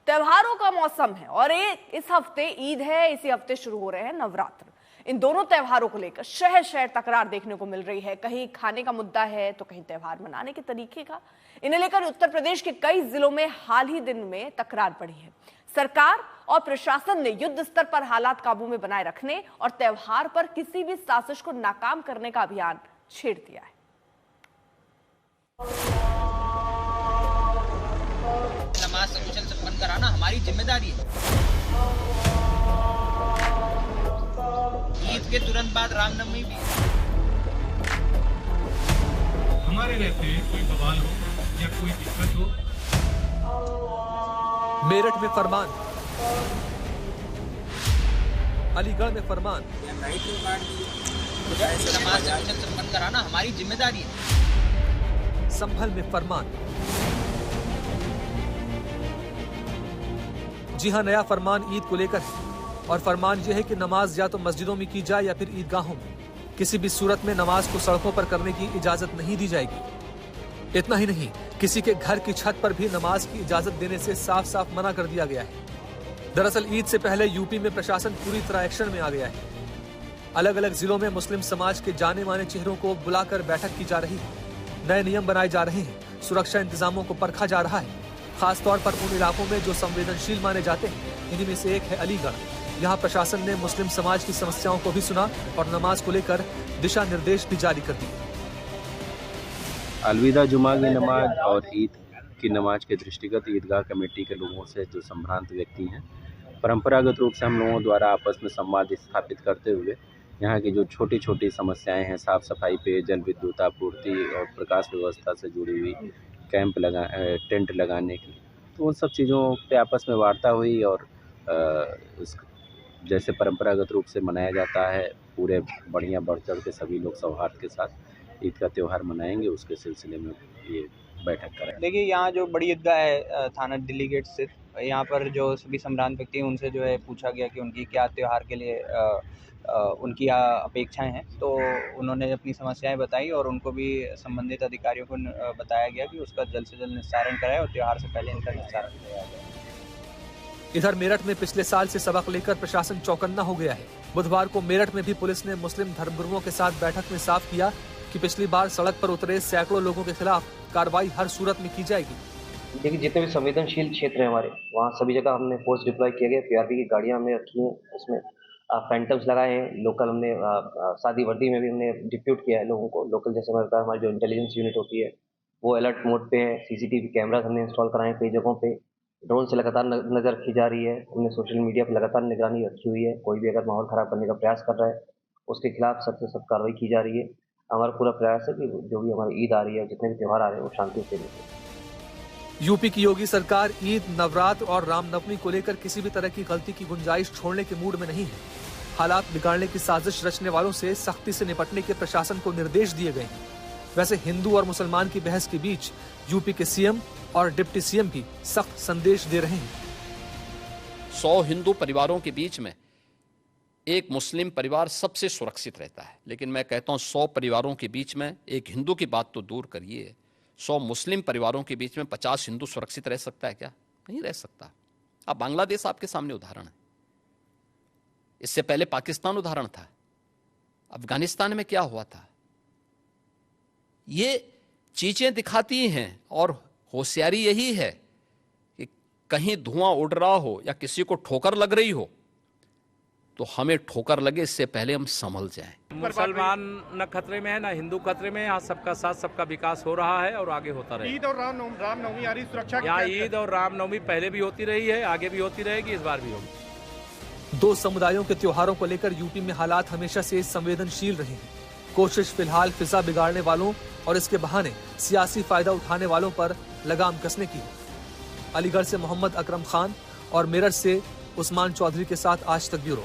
त्योहारों का मौसम है और इस हफ्ते ईद है, इसी हफ्ते शुरू हो रहे हैं नवरात्र। इन दोनों त्योहारों को लेकर शहर शहर तकरार देखने को मिल रही है। कहीं खाने का मुद्दा है तो कहीं त्योहार मनाने के तरीके का। इन्हें लेकर उत्तर प्रदेश के कई जिलों में हाल ही दिन में तकरार बढ़ी है। सरकार और प्रशासन ने युद्ध स्तर पर हालात काबू में बनाए रखने और त्योहार पर किसी भी साजिश को नाकाम करने का अभियान छेड़ दिया है। नमाज सकुशल संपन्न कराना हमारी जिम्मेदारी है। ईद के तुरंत बाद रामनवमी भी हमारे रहते कोई बवाल हो या कोई दिक्कत हो। मेरठ में फरमान, अलीगढ़ में फरमान, नमाज सकुशल संपन्न कराना हमारी जिम्मेदारी है। संभल में फरमान। जी हां, नया फरमान ईद को लेकर है और फरमान यह है कि नमाज या तो मस्जिदों में की जाए या फिर ईदगाहों में। किसी भी सूरत में नमाज को सड़कों पर करने की इजाजत नहीं दी जाएगी। इतना ही नहीं, किसी के घर की छत पर भी नमाज की इजाजत देने से साफ साफ मना कर दिया गया है। दरअसल ईद से पहले यूपी में प्रशासन पूरी तरह एक्शन में आ गया है। अलग अलग जिलों में मुस्लिम समाज के जाने माने चेहरों को बुलाकर बैठक की जा रही है। नए नियम बनाए जा रहे हैं, सुरक्षा इंतजामों को परखा जा रहा है। खास तौर पर उन इलाकों में जो संवेदनशील माने जाते हैं। इन्हीं में से एक है अलीगढ़। यहाँ प्रशासन ने मुस्लिम समाज की समस्याओं को भी सुना और नमाज को लेकर दिशा निर्देश भी जारी कर दिए। अलविदा जुमा की नमाज और ईद की नमाज के दृष्टिगत ईदगाह कमेटी के लोगों से जो संभ्रांत व्यक्ति हैं, परंपरागत रूप से हम लोगों द्वारा आपस में संवाद स्थापित करते हुए यहाँ की जो छोटी छोटी समस्याएं हैं, साफ सफाई, पेयजल, विद्युत आपूर्ति और प्रकाश व्यवस्था से जुड़ी हुई कैंप टेंट लगाने की, तो उन सब चीज़ों पे आपस में वार्ता हुई और जैसे परंपरागत रूप से मनाया जाता है, पूरे बढ़िया बढ़ चढ़ के सभी लोग सौहार्द के साथ ईद का त्यौहार मनाएंगे, उसके सिलसिले में ये बैठक करें। देखिए, यहाँ जो बड़ी ईदगाह है थाना दिल्ली गेट स्थित, यहाँ पर जो सभी संभ्रांत व्यक्ति हैं उनसे जो है पूछा गया कि उनकी क्या त्यौहार के लिए उनकी अपेक्षाएं हैं। तो उन्होंने अपनी समस्याएं बताई और उनको भी संबंधित अधिकारियों को बताया गया कि उसका जल्द से जल्द निस्तारण कराएं और त्यौहार से पहले इनका निस्तारण किया जाए। इधर मेरठ में पिछले साल से सबक लेकर प्रशासन चौकन्ना हो गया है। बुधवार को मेरठ में भी पुलिस ने मुस्लिम धर्मगुरुओं के साथ बैठक में साफ किया कि पिछली बार सड़क पर उतरे सैकड़ों लोगों के खिलाफ कार्रवाई हर सूरत में की जाएगी। देखिए, जितने भी संवेदनशील क्षेत्र हैं हमारे, वहाँ सभी जगह हमने फोर्स डिप्लॉय किया गया। पीआरपी की गाड़ियाँ हमने रखी हैं, उसमें फैंटम्स लगाए हैं। लोकल हमने सादी वर्दी में भी हमने डिप्यूट किया है लोगों को। लोकल जैसे हमारी जो इंटेलिजेंस यूनिट होती है वो अलर्ट मोड पे है। सीसीटीवी कैमरास हमने इंस्टॉल कराए हैं कई जगहों पे। ड्रोन से लगातार नज़र रखी जा रही है। हमने सोशल मीडिया पर लगातार निगरानी रखी हुई है। कोई भी अगर माहौल ख़राब करने का प्रयास कर रहा है उसके खिलाफ सख्त से सख्त कार्रवाई की जा रही है। हमारा पूरा प्रयास है कि जो भी हमारी ईद आ रही है, जितने भी त्यौहार आ रहे हैं, वो शांति से निकले। यूपी की योगी सरकार ईद, नवरात्र और रामनवमी को लेकर किसी भी तरह की गलती की गुंजाइश छोड़ने के मूड में नहीं है। हालात बिगाड़ने की साजिश रचने वालों से सख्ती से निपटने के प्रशासन को निर्देश दिए गए हैं। वैसे हिंदू और मुसलमान की बहस के बीच यूपी के सीएम और डिप्टी सीएम भी सख्त संदेश दे रहे हैं। 100 हिंदू परिवारों के बीच में एक मुस्लिम परिवार सबसे सुरक्षित रहता है, लेकिन मैं कहता हूं 100 परिवारों के बीच में एक हिंदू की बात तो दूर करिए, 100 मुस्लिम परिवारों के बीच में 50 हिंदू सुरक्षित रह सकता है क्या? नहीं रह सकता। अब बांग्लादेश आपके सामने उदाहरण है, इससे पहले पाकिस्तान उदाहरण था, अफगानिस्तान में क्या हुआ था। ये चीजें दिखाती हैं और होशियारी यही है कि कहीं धुआं उड़ रहा हो या किसी को ठोकर लग रही हो तो हमें ठोकर लगे इससे पहले हम संभल जाएं। मुसलमान न खतरे में है न हिंदू खतरे में। यहाँ सबका साथ सबका विकास हो रहा है और आगे होता रहेगा। ईद और रामनवमी आ रही, सुरक्षा यहाँ ईद और रामनवमी पहले भी होती रही है, आगे भी होती रहेगी, इस बार भी होगी। दो समुदायों के त्योहारों को लेकर यूपी में हालात हमेशा से संवेदनशील रहे हैं। कोशिश फिलहाल फिजा बिगाड़ने वालों और इसके बहाने सियासी फायदा उठाने वालों पर लगाम कसने की है। अलीगढ़ से मोहम्मद अकरम खान और मेरठ से उस्मान चौधरी के साथ आज तक ब्यूरो।